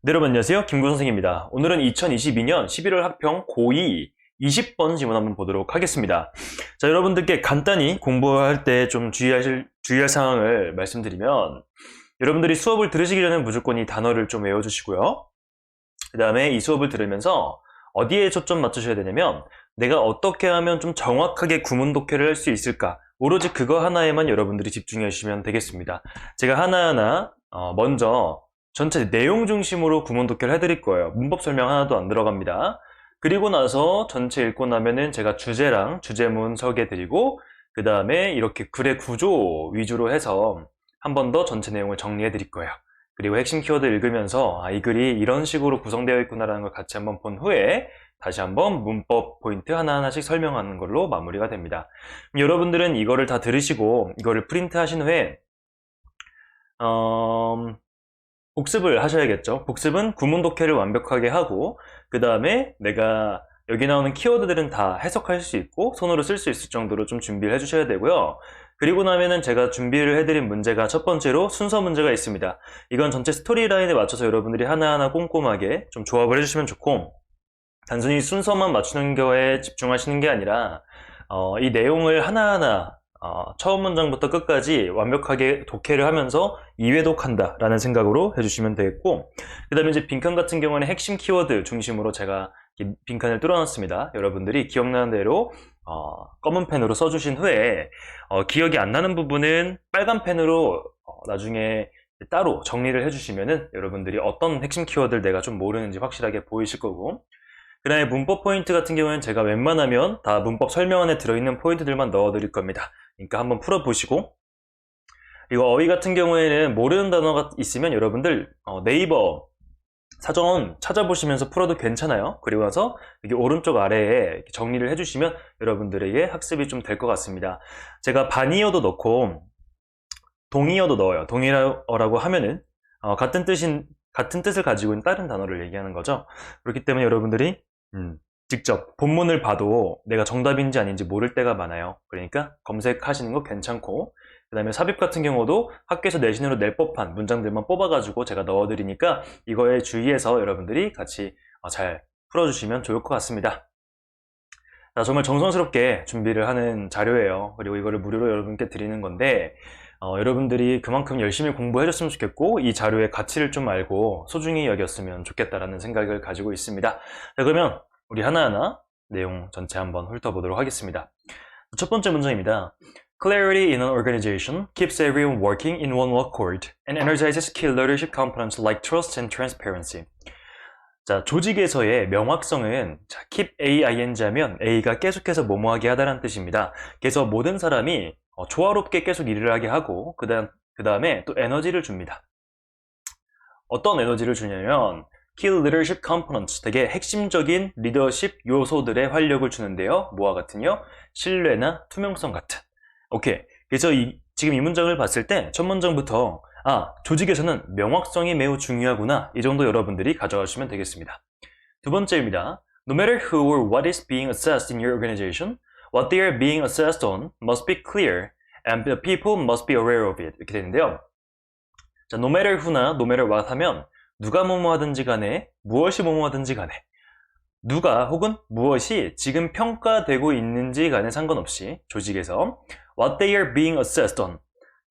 네, 여러분 안녕하세요. 김구 선생입니다. 오늘은 2022년 11월 학평 고2 20번 지문 한번 보도록 하겠습니다. 자, 여러분들께 간단히 공부할 때 좀 주의할 사항을 말씀드리면, 여러분들이 수업을 들으시기 전에 무조건 이 단어를 좀 외워주시고요. 그 다음에 이 수업을 들으면서 어디에 초점 맞추셔야 되냐면, 내가 어떻게 하면 좀 정확하게 구문 독해를 할 수 있을까? 오로지 그거 하나에만 여러분들이 집중해 주시면 되겠습니다. 제가 하나하나 먼저 전체 내용 중심으로 구문 독해를 해드릴 거예요. 문법 설명 하나도 안 들어갑니다. 그리고 나서 전체 읽고 나면은 제가 주제랑 주제문 설계드리고, 그 다음에 이렇게 글의 구조 위주로 해서 한 번 더 전체 내용을 정리해 드릴 거예요. 그리고 핵심 키워드 읽으면서 이 글이 이런 식으로 구성되어 있구나라는 걸 같이 한번 본 후에 다시 한번 문법 포인트 하나하나씩 설명하는 걸로 마무리가 됩니다. 여러분들은 이거를 다 들으시고 이거를 프린트 하신 후에 복습을 하셔야겠죠. 복습은 구문 독해를 완벽하게 하고, 그 다음에 내가 여기 나오는 키워드들은 다 해석할 수 있고 손으로 쓸 수 있을 정도로 좀 준비를 해주셔야 되고요. 그리고 나면은 제가 준비를 해드린 문제가 첫 번째로 순서 문제가 있습니다. 이건 전체 스토리라인에 맞춰서 여러분들이 하나하나 꼼꼼하게 좀 조합을 해주시면 좋고, 단순히 순서만 맞추는 거에 집중하시는 게 아니라 이 내용을 하나하나 처음 문장부터 끝까지 완벽하게 독해를 하면서 2회독한다 라는 생각으로 해주시면 되겠고, 그 다음에 이제 빈칸 같은 경우는 핵심 키워드 중심으로 제가 빈칸을 뚫어놨습니다. 여러분들이 기억나는 대로 검은 펜으로 써주신 후에 기억이 안 나는 부분은 빨간 펜으로 나중에 따로 정리를 해주시면은 여러분들이 어떤 핵심 키워드를 내가 좀 모르는지 확실하게 보이실 거고, 그 다음에 문법 포인트 같은 경우에는 제가 웬만하면 다 문법 설명 안에 들어있는 포인트들만 넣어드릴 겁니다. 그러니까 한번 풀어보시고, 그리고 어휘 같은 경우에는 모르는 단어가 있으면 여러분들 네이버 사전 찾아보시면서 풀어도 괜찮아요. 그리고 나서 여기 오른쪽 아래에 정리를 해주시면 여러분들에게 학습이 좀 될 것 같습니다. 제가 반이어도 넣고 동의어도 넣어요. 동의어라고 하면은 같은 뜻을 가지고 있는 다른 단어를 얘기하는 거죠. 그렇기 때문에 여러분들이 직접 본문을 봐도 내가 정답인지 아닌지 모를 때가 많아요. 그러니까 검색하시는 거 괜찮고, 그 다음에 삽입 같은 경우도 학교에서 내신으로 낼 법한 문장들만 뽑아가지고 제가 넣어드리니까 이거에 주의해서 여러분들이 같이 잘 풀어주시면 좋을 것 같습니다. 자, 정말 정성스럽게 준비를 하는 자료예요. 그리고 이거를 무료로 여러분께 드리는 건데, 여러분들이 그만큼 열심히 공부해줬으면 좋겠고, 이 자료의 가치를 좀 알고 소중히 여겼으면 좋겠다라는 생각을 가지고 있습니다. 자, 그러면 우리 하나하나 내용 전체 한번 훑어보도록 하겠습니다. 첫 번째 문장입니다. Clarity in an organization keeps everyone working in one accord and energizes key leadership components like trust and transparency. 자, 조직에서의 명확성은 keep AING 하면 A가 계속해서 뭐뭐하게 하다라는 뜻입니다. 그래서 모든 사람이 조화롭게 계속 일을 하게 하고, 그 다음에 또 에너지를 줍니다. 어떤 에너지를 주냐면 Key Leadership Components, 되게 핵심적인 리더십 요소들의 활력을 주는데요. 뭐와 같은요? 신뢰나 투명성 같은. 오케이. 그래서 지금 이 문장을 봤을 때 첫 문장부터 조직에서는 명확성이 매우 중요하구나, 이 정도 여러분들이 가져가시면 되겠습니다. 두 번째입니다. No matter who or what is being assessed in your organization, what they are being assessed on must be clear and the people must be aware of it. 이렇게 되는데요. 자, no matter who나 no matter what 하면 누가 뭐뭐 하든지 간에, 무엇이 뭐뭐 하든지 간에, 누가 혹은 무엇이 지금 평가되고 있는지 간에 상관없이 조직에서 what they are being assessed on,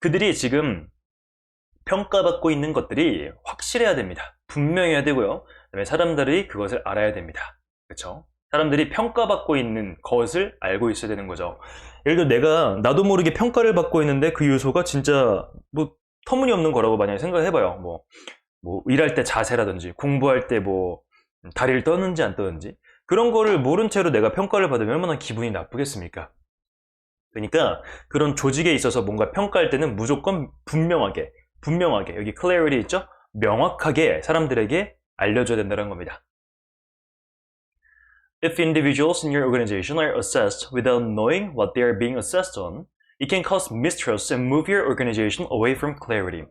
그들이 지금 평가받고 있는 것들이 확실해야 됩니다. 분명해야 되고요. 그다음에 사람들이 그것을 알아야 됩니다. 그렇죠? 사람들이 평가받고 있는 것을 알고 있어야 되는 거죠. 예를 들어 나도 모르게 평가를 받고 있는데 그 요소가 진짜 뭐 터무니없는 거라고 만약에 생각을 해봐요. 뭐 일할 때 자세라든지 공부할 때 뭐 다리를 떠는지 안 떠는지, 그런 거를 모른 채로 내가 평가를 받으면 얼마나 기분이 나쁘겠습니까? 그러니까 그런 조직에 있어서 뭔가 평가할 때는 무조건 분명하게 여기 clarity 있죠? 명확하게 사람들에게 알려줘야 된다는 겁니다. If individuals in your organization are assessed without knowing what they are being assessed on, it can cause mistrust and move your organization away from clarity.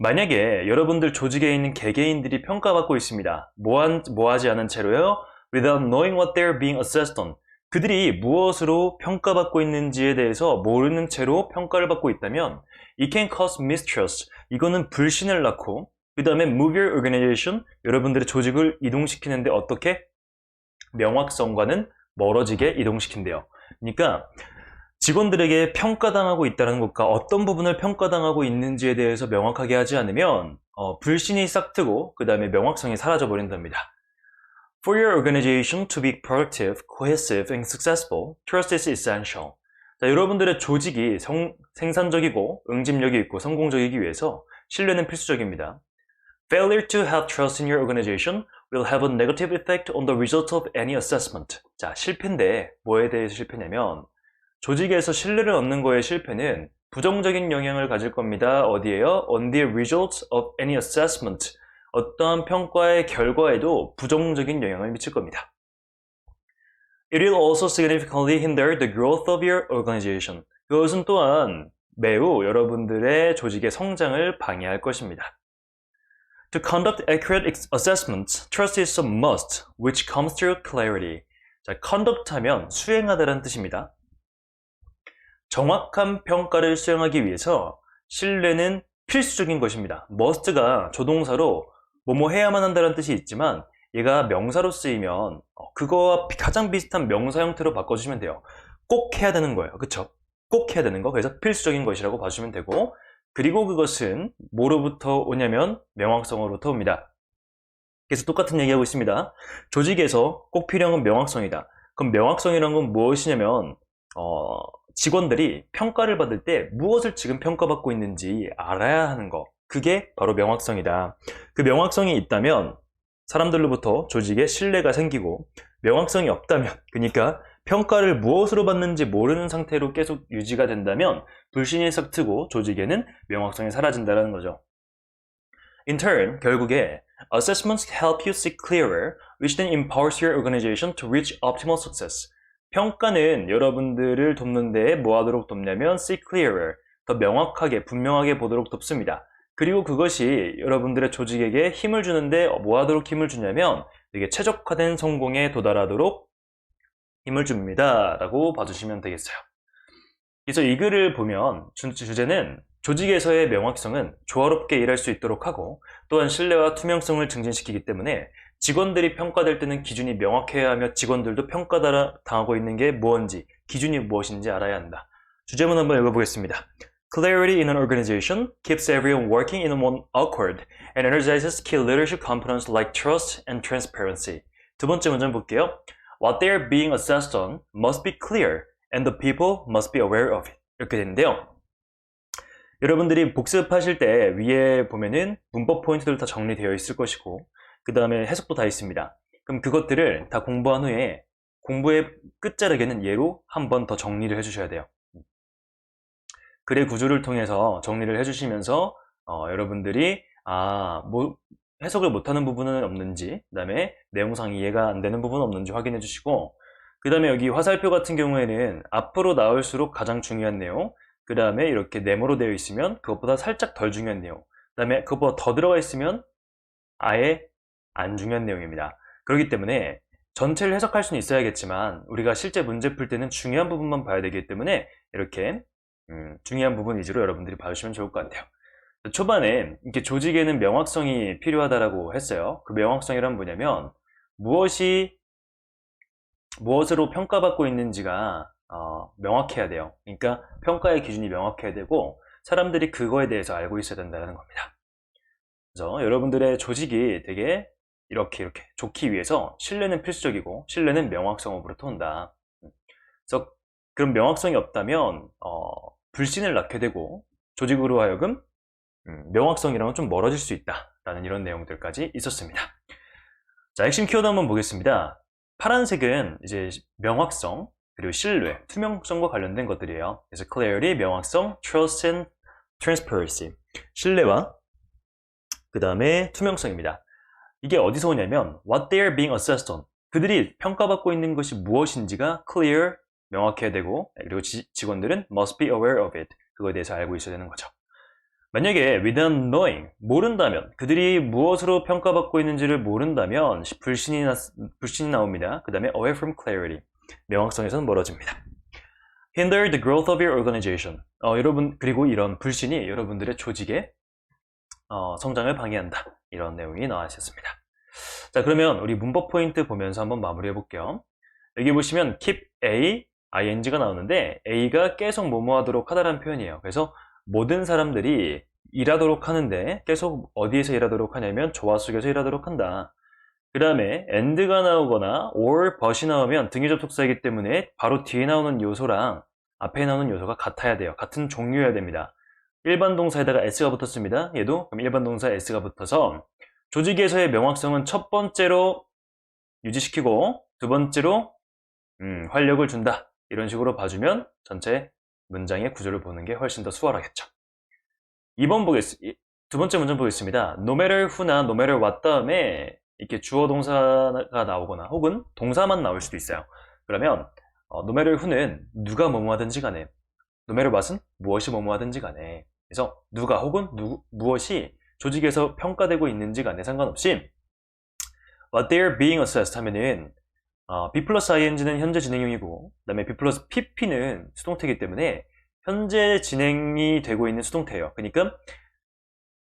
만약에 여러분들 조직에 있는 개개인들이 평가받고 있습니다. 뭐하지 않은 채로요? Without knowing what they are being assessed on. 그들이 무엇으로 평가받고 있는지에 대해서 모르는 채로 평가를 받고 있다면 it can cause mistrust. 이거는 불신을 낳고 그 다음에 move your organization, 여러분들의 조직을 이동시키는데 어떻게? 명확성과는 멀어지게 이동시킨대요. 그러니까 직원들에게 평가당하고 있다는 것과 어떤 부분을 평가당하고 있는지에 대해서 명확하게 하지 않으면 불신이 싹트고 그 다음에 명확성이 사라져 버린답니다. For your organization to be productive, cohesive, and successful, trust is essential. 자, 여러분들의 조직이 생산적이고 응집력이 있고 성공적이기 위해서 신뢰는 필수적입니다. Failure to have trust in your organization will have a negative effect on the results of any assessment. 자, 실패인데 뭐에 대해서 실패냐면 조직에서 신뢰를 얻는 거의 실패는 부정적인 영향을 가질 겁니다. 어디에요? On the results of any assessment. 어떠한 평가의 결과에도 부정적인 영향을 미칠 겁니다. It will also significantly hinder the growth of your organization. 그것은 또한 매우 여러분들의 조직의 성장을 방해할 것입니다. To conduct accurate assessments, trust is a must, which comes through clarity. 자, conduct 하면 수행하다라는 뜻입니다. 정확한 평가를 수행하기 위해서 신뢰는 필수적인 것입니다. must가 조동사로 뭐뭐 해야만 한다는 뜻이 있지만 얘가 명사로 쓰이면 그거와 가장 비슷한 명사 형태로 바꿔주시면 돼요. 꼭 해야 되는 거예요. 그쵸? 꼭 해야 되는 거. 그래서 필수적인 것이라고 봐주시면 되고, 그리고 그것은 뭐로부터 오냐면 명확성으로부터 옵니다. 그래서 똑같은 얘기하고 있습니다. 조직에서 꼭 필요한 건 명확성이다. 그럼 명확성이란 건 무엇이냐면 직원들이 평가를 받을 때 무엇을 지금 평가받고 있는지 알아야 하는 거. 그게 바로 명확성이다. 그 명확성이 있다면 사람들로부터 조직에 신뢰가 생기고, 명확성이 없다면, 그러니까 평가를 무엇으로 받는지 모르는 상태로 계속 유지가 된다면 불신이 싹트고 조직에는 명확성이 사라진다는 거죠. In turn, 결국에 assessments help you see clearer, which then empowers your organization to reach optimal success. 평가는 여러분들을 돕는 데에 뭐 하도록 돕냐면 see clearer, 더 명확하게, 분명하게 보도록 돕습니다. 그리고 그것이 여러분들의 조직에게 힘을 주는데 뭐 하도록 힘을 주냐면 되게 최적화된 성공에 도달하도록 힘을 줍니다 라고 봐주시면 되겠어요. 그래서 이 글을 보면 주제는 조직에서의 명확성은 조화롭게 일할 수 있도록 하고 또한 신뢰와 투명성을 증진시키기 때문에 직원들이 평가될 때는 기준이 명확해야 하며 직원들도 평가당하고 있는 게 뭔지, 기준이 무엇인지 알아야 한다. 주제문 한번 읽어보겠습니다. Clarity in an organization keeps everyone working in one accord and energizes key leadership components like trust and transparency. 두 번째 문장 볼게요. What they are being assessed on must be clear and the people must be aware of it. 이렇게 되는데요. 여러분들이 복습하실 때 위에 보면은 문법 포인트들 다 정리되어 있을 것이고 그 다음에 해석도 다 있습니다. 그럼 그것들을 다 공부한 후에 공부의 끝자락에는 예로 한 번 더 정리를 해주셔야 돼요. 글의 구조를 통해서 정리를 해주시면서 여러분들이 해석을 못하는 부분은 없는지, 그 다음에 내용상 이해가 안 되는 부분은 없는지 확인해 주시고, 그 다음에 여기 화살표 같은 경우에는 앞으로 나올수록 가장 중요한 내용, 그 다음에 이렇게 네모로 되어 있으면 그것보다 살짝 덜 중요한 내용, 그 다음에 그것보다 더 들어가 있으면 아예 안 중요한 내용입니다. 그렇기 때문에 전체를 해석할 수는 있어야겠지만 우리가 실제 문제 풀 때는 중요한 부분만 봐야 되기 때문에 이렇게 중요한 부분 위주로 여러분들이 봐주시면 좋을 것 같아요. 초반에 이렇게 조직에는 명확성이 필요하다라고 했어요. 그 명확성이란 뭐냐면 무엇으로 평가받고 있는지가 명확해야 돼요. 그러니까 평가의 기준이 명확해야 되고 사람들이 그거에 대해서 알고 있어야 된다는 겁니다. 그래서 여러분들의 조직이 되게 이렇게 좋기 위해서 신뢰는 필수적이고 신뢰는 명확성으로부터 온다. 그래서 그런 명확성이 없다면 불신을 낳게 되고 조직으로 하여금 명확성이랑은 좀 멀어질 수 있다라는 이런 내용들까지 있었습니다. 자, 핵심 키워드 한번 보겠습니다. 파란색은 이제 명확성, 그리고 신뢰, 투명성과 관련된 것들이에요. 그래서 clarity, 명확성, trust and transparency. 신뢰와 그 다음에 투명성입니다. 이게 어디서 오냐면 what they are being assessed on. 그들이 평가받고 있는 것이 무엇인지가 clear, 명확해야 되고, 그리고 직원들은 must be aware of it. 그거에 대해서 알고 있어야 되는 거죠. 만약에 without knowing, 모른다면, 그들이 무엇으로 평가받고 있는지를 모른다면 불신이 나옵니다. 그 다음에 away from clarity, 명확성에서는 멀어집니다. hinder the growth of your organization. 그리고 이런 불신이 여러분들의 조직에 성장을 방해한다. 이런 내용이 나와 있었습니다. 자, 그러면 우리 문법 포인트 보면서 한번 마무리해 볼게요. 여기 보시면 keep A, ing가 나오는데 A가 계속 뭐뭐 하도록 하다라는 표현이에요. 그래서 모든 사람들이 일하도록 하는데 계속 어디에서 일하도록 하냐면 조화 속에서 일하도록 한다. 그 다음에 and가 나오거나 or but이 나오면 등위 접속사이기 때문에 바로 뒤에 나오는 요소랑 앞에 나오는 요소가 같아야 돼요. 같은 종류여야 됩니다. 일반 동사에다가 s가 붙었습니다. 얘도 그럼 일반 동사에 s가 붙어서 조직에서의 명확성은 첫 번째로 유지시키고 두 번째로 활력을 준다. 이런 식으로 봐주면 전체 문장의 구조를 보는 게 훨씬 더 수월하겠죠. 2번 두 번째 문장 보겠습니다. no matter who나 no matter what 다음에 이렇게 주어 동사가 나오거나 혹은 동사만 나올 수도 있어요. 그러면 no matter who는 누가 뭐뭐 하든지 간에 no matter what은 무엇이 뭐뭐 하든지 간에 그래서 누가 혹은 무엇이 조직에서 평가되고 있는지 간에 상관없이 what they're being assessed 하면은 B 플러스 ing는 현재 진행형이고 그 다음에 B 플러스 pp는 수동태이기 때문에 현재 진행이 되고 있는 수동태예요. 그러니까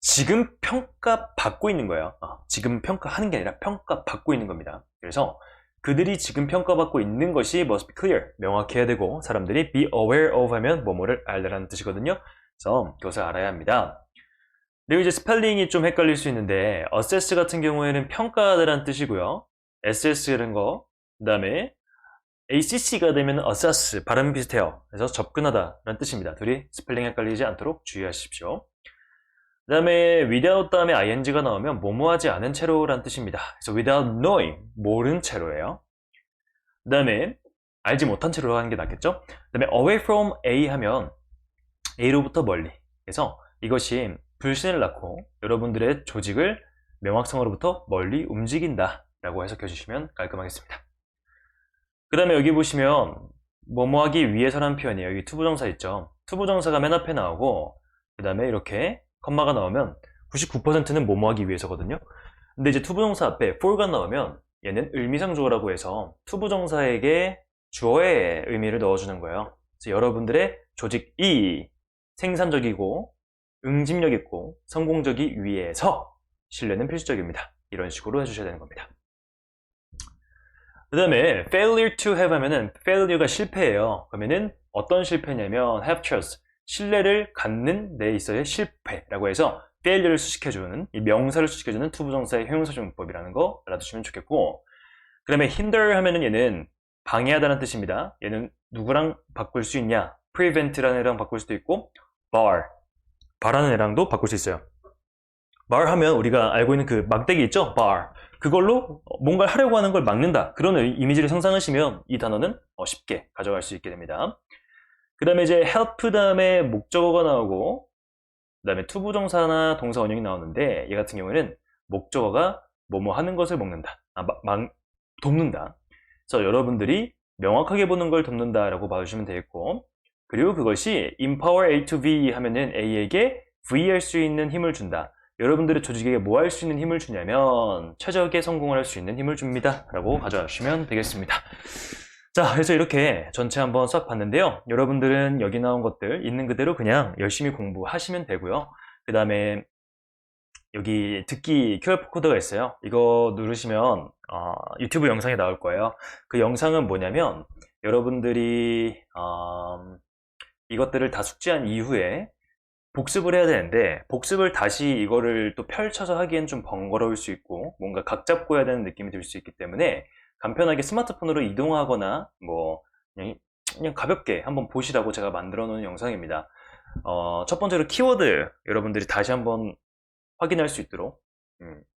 지금 평가받고 있는 거예요. 지금 평가하는 게 아니라 평가받고 있는 겁니다. 그래서 그들이 지금 평가받고 있는 것이 must be clear, 명확해야 되고 사람들이 be aware of 하면 뭐뭐를 알라는 뜻이거든요. 그래서 그것을 알아야 합니다. 그리고 이제 스펠링이 좀 헷갈릴 수 있는데 assess 같은 경우에는 평가하다라는 뜻이고요. assess라는 거, 그 다음에 ACC가 되면 assess, 발음이 비슷해요. 그래서 접근하다라는 뜻입니다. 둘이 스펠링 헷갈리지 않도록 주의하십시오. 그 다음에 without 다음에 ing가 나오면 뭐뭐하지 않은 채로라는 뜻입니다. 그래서 without knowing, 모른 채로예요. 그 다음에 알지 못한 채로 하는 게 낫겠죠? 그 다음에 away from A 하면 A로부터 멀리. 그래서 이것이 불신을 낳고 여러분들의 조직을 명확성으로부터 멀리 움직인다 라고 해석해 주시면 깔끔하겠습니다. 그 다음에 여기 보시면 뭐뭐하기 위해서라는 표현이에요. 여기 투부정사 있죠. 투부정사가 맨 앞에 나오고 그 다음에 이렇게 컴마가 나오면 99%는 뭐뭐하기 위해서거든요. 근데 이제 투부정사 앞에 for가 나오면 얘는 의미상주어라고 해서 투부정사에게 주어의 의미를 넣어주는 거예요. 그래서 여러분들의 조직이 생산적이고 응집력 있고 성공적이기 위해서 신뢰는 필수적입니다. 이런 식으로 해주셔야 되는 겁니다. 그 다음에 failure to have 하면은 failure가 실패예요. 그러면은 어떤 실패냐면 have trust, 신뢰를 갖는 데 있어의 실패라고 해서 failure를 수식해주는 이 명사를 수식해주는 투부정사의 형용사용법이라는 거 알아두시면 좋겠고 그 다음에 hinder 하면은 얘는 방해하다는 뜻입니다. 얘는 누구랑 바꿀 수 있냐 prevent라는 애랑 바꿀 수도 있고 bar라는 애랑도 바꿀 수 있어요. bar 하면 우리가 알고 있는 그 막대기 있죠? bar 그걸로 뭔가를 하려고 하는 걸 막는다 그런 이미지를 상상하시면 이 단어는 쉽게 가져갈 수 있게 됩니다. 그 다음에 이제 help 다음에 목적어가 나오고 그 다음에 투부정사나 동사 원형이 나오는데 얘 같은 경우에는 목적어가 뭐뭐 하는 것을 돕는다. 그래서 여러분들이 명확하게 보는 걸 돕는다 라고 봐주시면 되겠고 그리고 그것이 empower A to V 하면은 A에게 V 할 수 있는 힘을 준다. 여러분들의 조직에게 뭐 할 수 있는 힘을 주냐면 최적의 성공을 할 수 있는 힘을 줍니다 라고 가져와 주시면 되겠습니다. 자, 그래서 이렇게 전체 한번 싹 봤는데요. 여러분들은 여기 나온 것들 있는 그대로 그냥 열심히 공부하시면 되고요. 그 다음에 여기 듣기 QR 코드가 있어요. 이거 누르시면 유튜브 영상이 나올 거예요. 그 영상은 뭐냐면 여러분들이 이것들을 다 숙지한 이후에 복습을 해야 되는데 복습을 다시 이거를 또 펼쳐서 하기엔 좀 번거로울 수 있고 뭔가 각 잡고 해야 되는 느낌이 들 수 있기 때문에 간편하게 스마트폰으로 이동하거나 뭐 그냥 가볍게 한번 보시라고 제가 만들어 놓은 영상입니다. 첫 번째로 키워드 여러분들이 다시 한번 확인할 수 있도록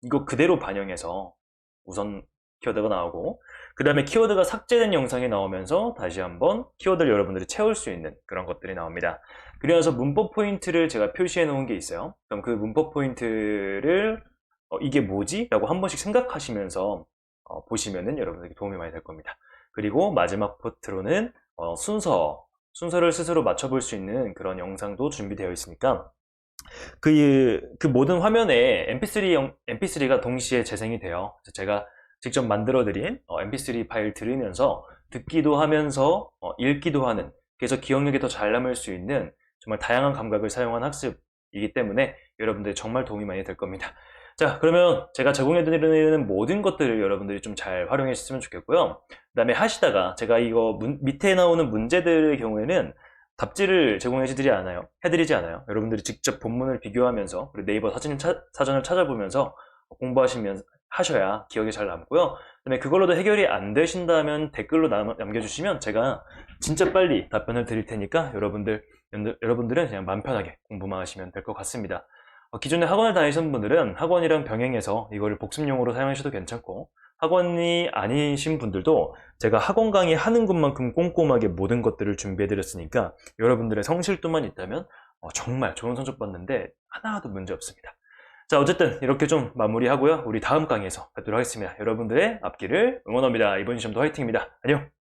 이거 그대로 반영해서 우선 키워드가 나오고 그 다음에 키워드가 삭제된 영상이 나오면서 다시 한번 키워드를 여러분들이 채울 수 있는 그런 것들이 나옵니다. 그래서 문법 포인트를 제가 표시해 놓은 게 있어요. 그럼 그 문법 포인트를 이게 뭐지? 라고 한 번씩 생각하시면서 보시면은 여러분들에게 도움이 많이 될 겁니다. 그리고 마지막 포트로는 순서를 스스로 맞춰볼 수 있는 그런 영상도 준비되어 있으니까 그 모든 화면에 mp3가 동시에 재생이 돼요. 그래서 제가 직접 만들어드린 mp3 파일 들으면서 듣기도 하면서 읽기도 하는 그래서 기억력이 더 잘 남을 수 있는 정말 다양한 감각을 사용한 학습 시험이기 때문에 여러분들이 정말 도움이 많이 될 겁니다. 자, 그러면 제가 제공해드리는 모든 것들을 여러분들이 좀 잘 활용해 주셨으면 좋겠고요. 그 다음에 하시다가 제가 이거 밑에 나오는 문제들의 경우에는 답지를 해드리지 않아요. 여러분들이 직접 본문을 비교하면서 그리고 네이버 사전을 찾아보면서 공부하시면 하셔야 기억에 잘 남고요. 그다음에 그걸로도 해결이 안 되신다면 댓글로 남겨주시면 제가 진짜 빨리 답변을 드릴 테니까 여러분들은 그냥 마음 편하게 공부만 하시면 될 것 같습니다. 기존에 학원을 다니신 분들은 학원이랑 병행해서 이거를 복습용으로 사용하셔도 괜찮고, 학원이 아니신 분들도 제가 학원 강의 하는 것만큼 꼼꼼하게 모든 것들을 준비해 드렸으니까 여러분들의 성실도만 있다면 정말 좋은 성적 받는데 하나도 문제 없습니다. 자, 어쨌든 이렇게 좀 마무리하고요. 우리 다음 강의에서 뵙도록 하겠습니다. 여러분들의 앞길을 응원합니다. 이번 시험도 화이팅입니다. 안녕!